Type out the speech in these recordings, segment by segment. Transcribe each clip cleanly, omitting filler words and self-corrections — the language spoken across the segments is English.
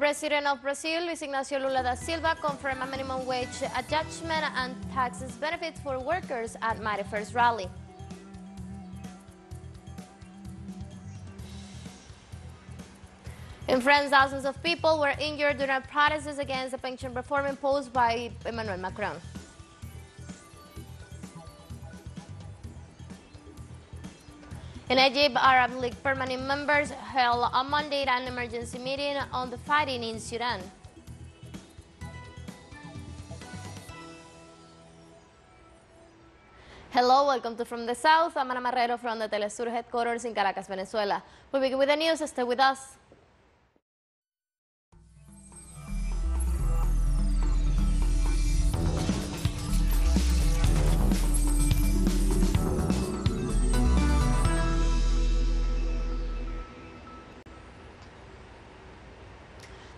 President of Brazil, Luiz Lula da Silva, confirmed a minimum wage adjustment and taxes benefits for workers at Mighty First rally. In France, thousands of people were injured during protests against the pension reform imposed by Emmanuel Macron. In Egypt, Arab League permanent members held on Monday an emergency meeting on the fighting in Sudan. Hello, welcome to From the South. I'm Ana Marrero from the teleSUR headquarters in Caracas, Venezuela. We begin with the news. Stay with us.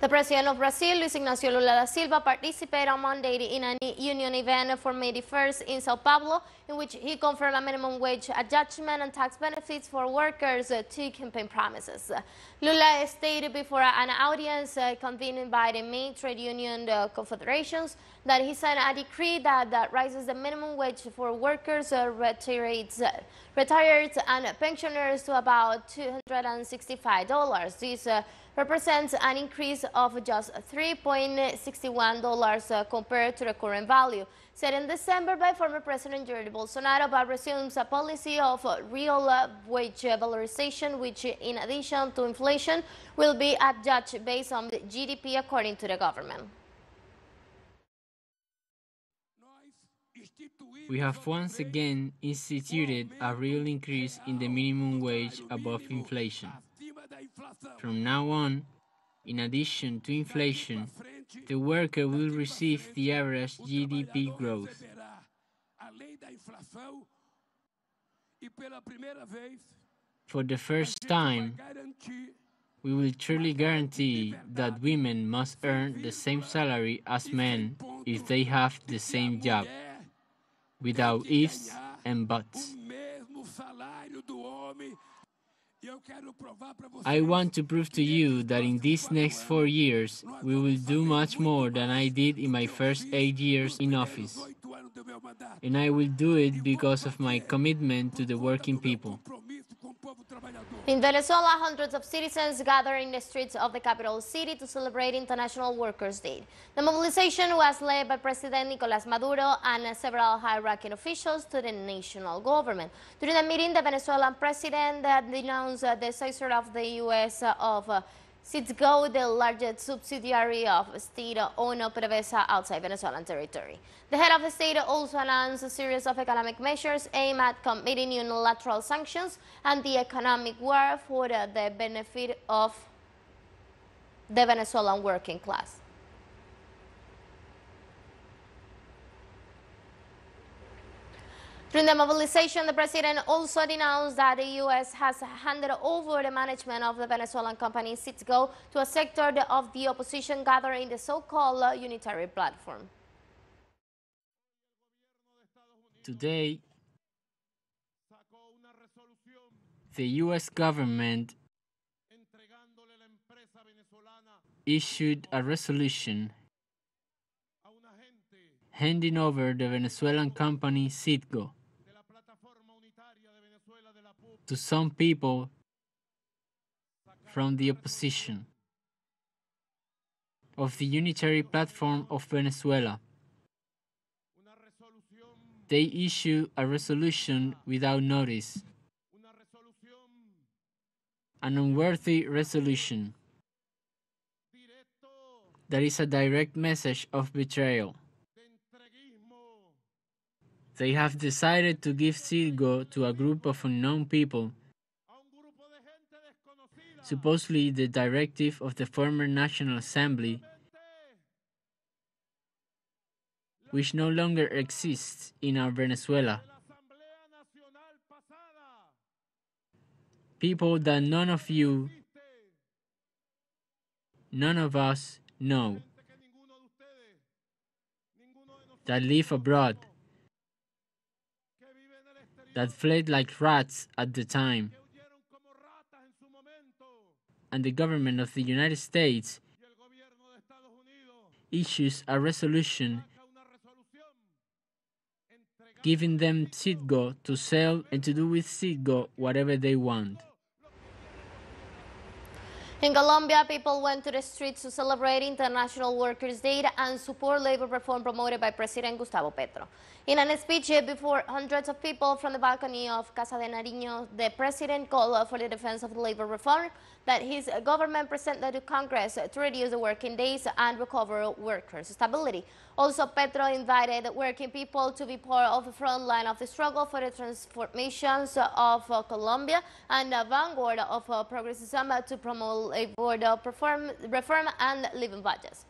The President of Brazil, Luiz Lula da Silva, participated on Monday in a union event for May 1st in Sao Paulo, in which he confirmed a minimum wage adjustment and tax benefits for workers to campaign promises. Lula stated before an audience convened by the main trade union confederations that he signed a decree that raises the minimum wage for workers, retired and pensioners to about $265. This represents an increase of just $3.61 compared to the current value, set in December by former President Jair Bolsonaro, but resumes a policy of real wage valorization, which, in addition to inflation, will be adjusted based on the GDP, according to the government. We have once again instituted a real increase in the minimum wage above inflation. From now on, in addition to inflation, the worker will receive the average GDP growth. For the first time, we will truly guarantee that women must earn the same salary as men if they have the same job, without ifs and buts. I want to prove to you that in these next 4 years, we will do much more than I did in my first 8 years in office. And I will do it because of my commitment to the working people. In Venezuela, hundreds of citizens gathered in the streets of the capital city to celebrate International Workers' Day. The mobilization was led by President Nicolás Maduro and several high-ranking officials to the national government. During the meeting, the Venezuelan president denounced the seizure of the U.S. of Citgo, the largest subsidiary of state-owned PDVSA outside Venezuelan territory. The head of the state also announced a series of economic measures aimed at combating unilateral sanctions and the economic war for the benefit of the Venezuelan working class. During the mobilization, the president also denounced that the U.S. has handed over the management of the Venezuelan company Citgo to a sector of the opposition gathered in the so-called unitary platform. Today, the U.S. government issued a resolution handing over the Venezuelan company Citgo to some people from the opposition of the unitary platform of Venezuela. They issue a resolution without notice, an unworthy resolution that is a direct message of betrayal. They have decided to give Citgo to a group of unknown people, supposedly the directive of the former National Assembly, which no longer exists in our Venezuela. People that none of you, none of us know, that live abroad, that fled like rats at the time, and the government of the United States issues a resolution giving them Citgo to sell and to do with Citgo whatever they want. In Colombia, people went to the streets to celebrate International Workers' Day and support labor reform promoted by President Gustavo Petro. In a speech before hundreds of people from the balcony of Casa de Nariño, the president called for the defense of labor reform that his government presented to Congress to reduce the working days and recover workers' stability. Also, Petro invited working people to be part of the front line of the struggle for the transformations of Colombia and the vanguard of progressivism to promote labor reform and living budgets.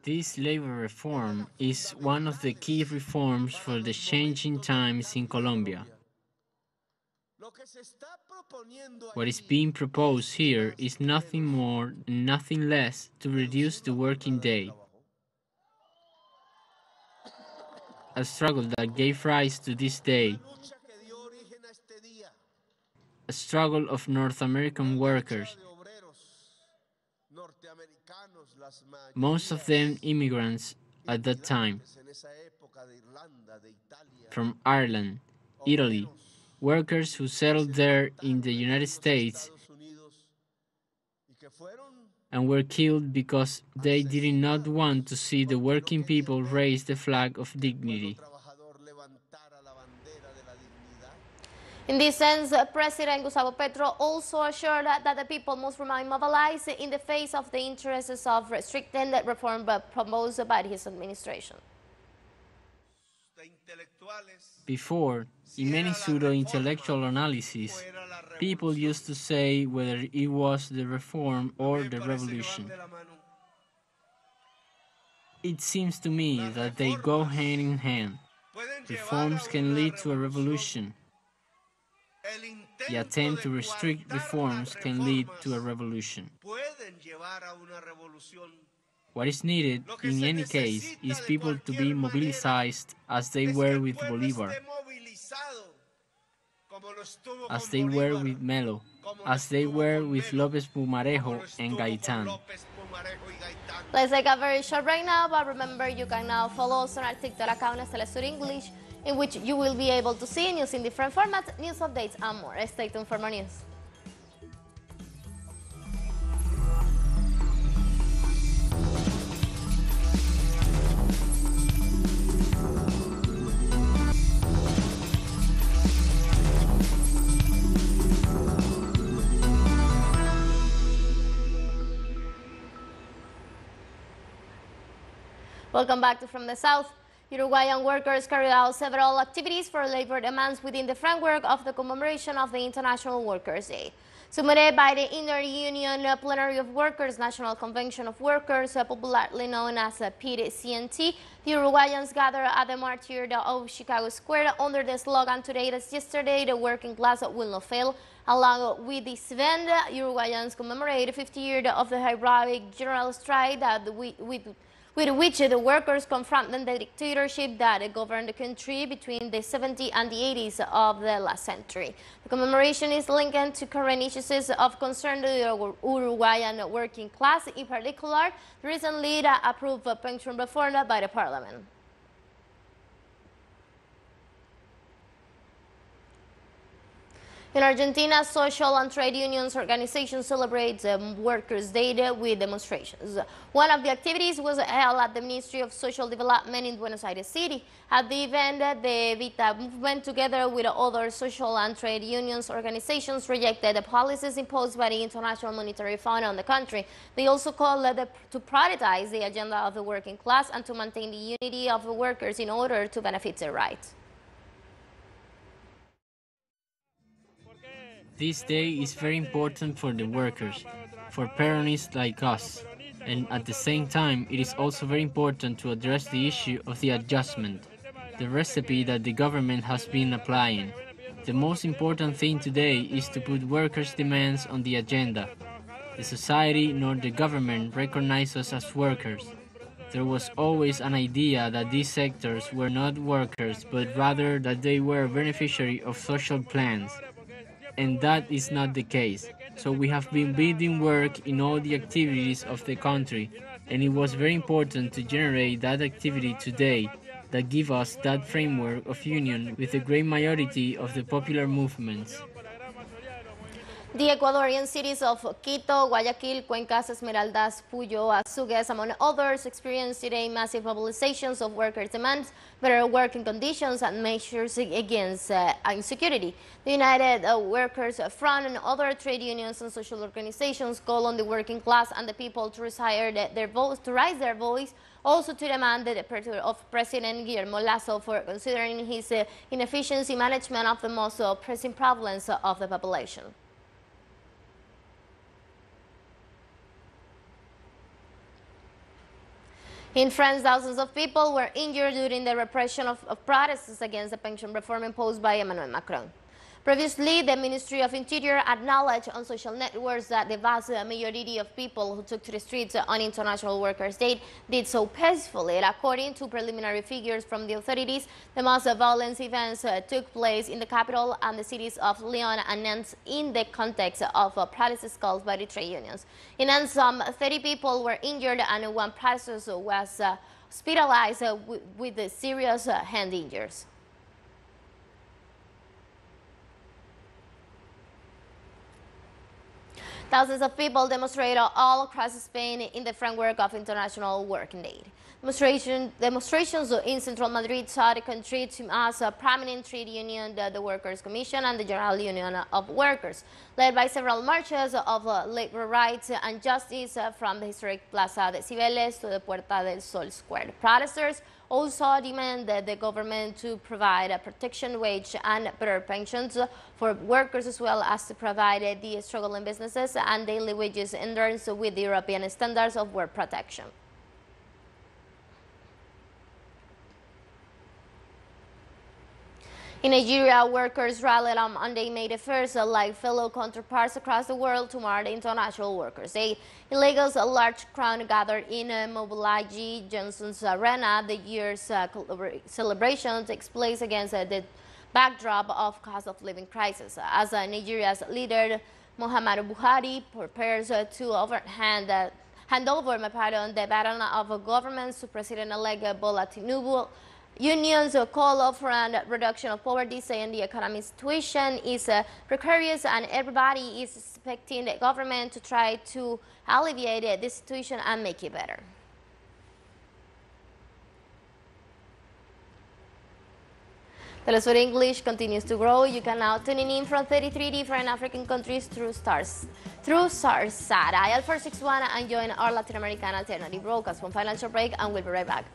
This labor reform is one of the key reforms for the changing times in Colombia. What is being proposed here is nothing more and nothing less to reduce the working day, a struggle that gave rise to this day, a struggle of North American workers, most of them immigrants at that time, from Ireland, Italy, workers who settled there in the United States and were killed because they did not want to see the working people raise the flag of dignity. In this sense, President Gustavo Petro also assured that the people must remain mobilized in the face of the interests of restricting the reform proposed by his administration. Before, in many pseudo-intellectual analyses, people used to say whether it was the reform or the revolution. It seems to me that they go hand in hand. Reforms can lead to a revolution. The attempt to restrict reforms can lead to a revolution. What is needed, in any case, is people to be mobilized as they were with Bolívar, as they were with Melo, as they were with López Pumarejo and Gaitán. Let's take a very short break now, but remember you can now follow us on our TikTok account as teleSUR English, in which you will be able to see news in different formats, news updates, and more. Stay tuned for more news. Welcome back to From the South. Uruguayan workers carried out several activities for labor demands within the framework of the commemoration of the International Workers' Day. Submitted by the Inter-Union Plenary of Workers National Convention of Workers, popularly known as PIT-CNT, the Uruguayans gathered at the Martyr of Chicago Square under the slogan "Today as yesterday, the working class will not fail." Along with this event, Uruguayans commemorate 50 years of the heroic general strike with which the workers confronted the dictatorship that governed the country between the 70s and the 80s of the last century. The commemoration is linked to current issues of concern to the Uruguayan working class, in particular, the recently approved pension reform by the parliament. In Argentina, social and trade unions organizations celebrate Workers' Day with demonstrations. One of the activities was held at the Ministry of Social Development in Buenos Aires City. At the event, the Vita movement, together with other social and trade unions organizations, rejected the policies imposed by the International Monetary Fund on the country. They also called to prioritize the agenda of the working class and to maintain the unity of the workers in order to benefit their rights. This day is very important for the workers, for Peronists like us, and at the same time it is also very important to address the issue of the adjustment, the recipe that the government has been applying. The most important thing today is to put workers' demands on the agenda. The society nor the government recognize us as workers. There was always an idea that these sectors were not workers, but rather that they were beneficiaries of social plans. And that is not the case. So we have been building work in all the activities of the country, and it was very important to generate that activity today that give us that framework of union with the great majority of the popular movements. The Ecuadorian cities of Quito, Guayaquil, Cuencas, Esmeraldas, Puyo, Azugues, among others, experienced today massive mobilizations of workers' demands, better working conditions, and measures against insecurity. The United Workers Front and other trade unions and social organizations call on the working class and the people to raise their voice, also to demand the departure of President Guillermo Lasso for considering his inefficiency management of the most pressing problems of the population. In France, thousands of people were injured during the repression of protests against the pension reform imposed by Emmanuel Macron. Previously, the Ministry of Interior acknowledged on social networks that the vast majority of people who took to the streets on International Workers' Day did so peacefully. According to preliminary figures from the authorities, the most violent events took place in the capital and the cities of Lyon and Nantes in the context of protests caused by the trade unions. In Nantes, some 30 people were injured and one protester was hospitalized with serious hand injuries. Thousands of people demonstrated all across Spain in the framework of International Working Day. Demonstrations in central Madrid saw the country as a prominent trade union, the Workers' Commission, and the General Union of Workers, led by several marches of labor rights and justice from the historic Plaza de Cibeles to the Puerta del Sol Square. Protesters also demanded the government to provide a protection wage and better pensions for workers, as well as to provide the struggling businesses and daily wages in terms with the European standards of work protection. In Nigeria, workers rallied on Monday, May the 1st, like fellow counterparts across the world to mark the International Workers' Day. In Lagos, a large crowd gathered in Mobolaji Johnson's Arena. The year's celebration takes place against the backdrop of cost of living crisis, as Nigeria's leader Muhammadu Buhari prepares to hand over the baton of government to President-elect Bola Tinubu. Unions call for a reduction of poverty, saying the economic situation is precarious and everybody is expecting the government to try to alleviate the situation and make it better. teleSUR English continues to grow. You can now tune in from 33 different African countries through SARSAT, IL 461, and join our Latin American alternative broadcast. One financial break, and we'll be right back.